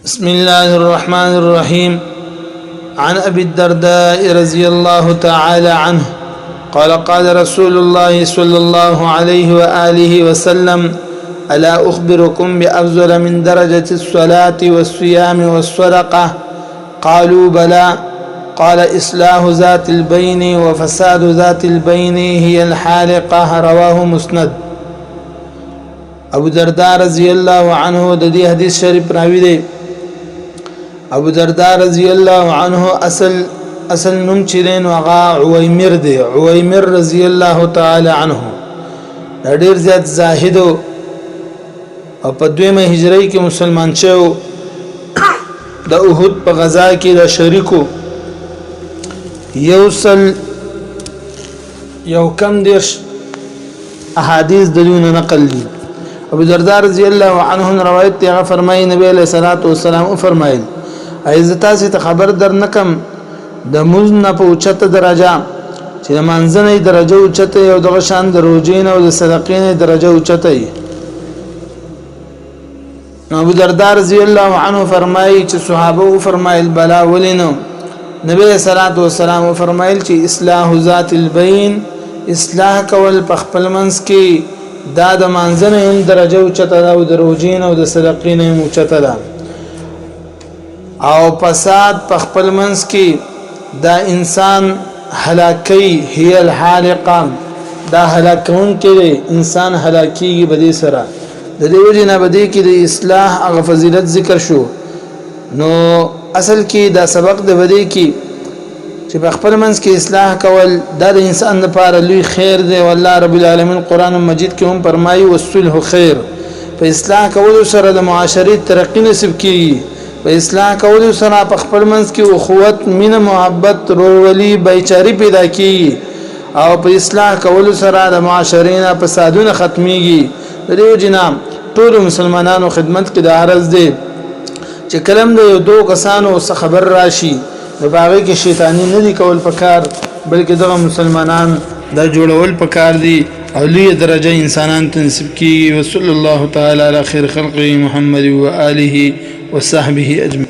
بسم الله الرحمن الرحيم. عن أبي الدرداء رضي الله تعالى عنه قال قال رسول الله صلى الله عليه وآله وسلم: ألا أخبركم بأفضل من درجة الصلاة والصيام والصدقة؟ قالوا بلى. قال: إصلاح ذات البين وفساد ذات البين هي الحالقة. رواه مسند. ابو درداء رضی الله عنه د دې حدیث شریف راوی دی. ابو درداء رضی الله عنه اصل نوم چیرین وغا عویمر دی. عویمر رضی الله تعالی عنه ډیر زیات زاهد او په دویمه هجری کې مسلمان شو. د احد په غزا کې د شریکو یو کم دیرش احادیث دونه نقل دي. ابو درداء رضی الله عنه روایت دی، فرمایي نبی علیہ الصلوۃ والسلام فرمایل: ایزتا سي خبر در نکم د مزن په اوچته درجه چې د منځنۍ درجه اوچته یو دغه شان د روزین او د صدقین درجه اوچته. ابو درداء رضی الله عنه فرمایي چې صحابه فرمایل: بلا ولینو. نبی علیہ الصلوۃ والسلام فرمایل چې اصلاح ذات البین، اصلاح کول په خپل منځ کې دا د منځنۍ درجه اوچته ده او د روزین او د صدقین اوچته ده. او فساد په خپل منځ کې دا انسان هلاکی، هي الحالقه، دا هلاکون کې انسان هلاکیږي بدی سره. د دې وجه نه بدی کې د اصلاح هغه فضیلت ذکر شو. نو اصل کې دا سبق د بدی کې چې په خپل منځ کې اصلاح کول دا د انسان لپاره لوی خیر دی. والله رب العالمین قران مجید کې هم فرمایي: والصلح خیر. په اصلاح کول سره د معاشري ترقی نصیب کیږي. په اصلاح کول سره په خپل منځ کې اخوت، مینه، محبت، ورورولي، بایچاری پیدا کیږي. او په اصلاح کول سره د معاشرینه فسادونه ختميږي. د دې جنام ټول مسلمانانو خدمت کې د عرض دی چې کلم د یو دوه کسانو څخه خبر راشي د باغې کې شیطانی نه دی کول پکار، بلکې دغه مسلمانان دا جوړول پکار دي او لوی درجه انسانان تنسب کیږي. وصلی الله تعالی علی خیر خلقه محمد و آله وصحبه اجمعین.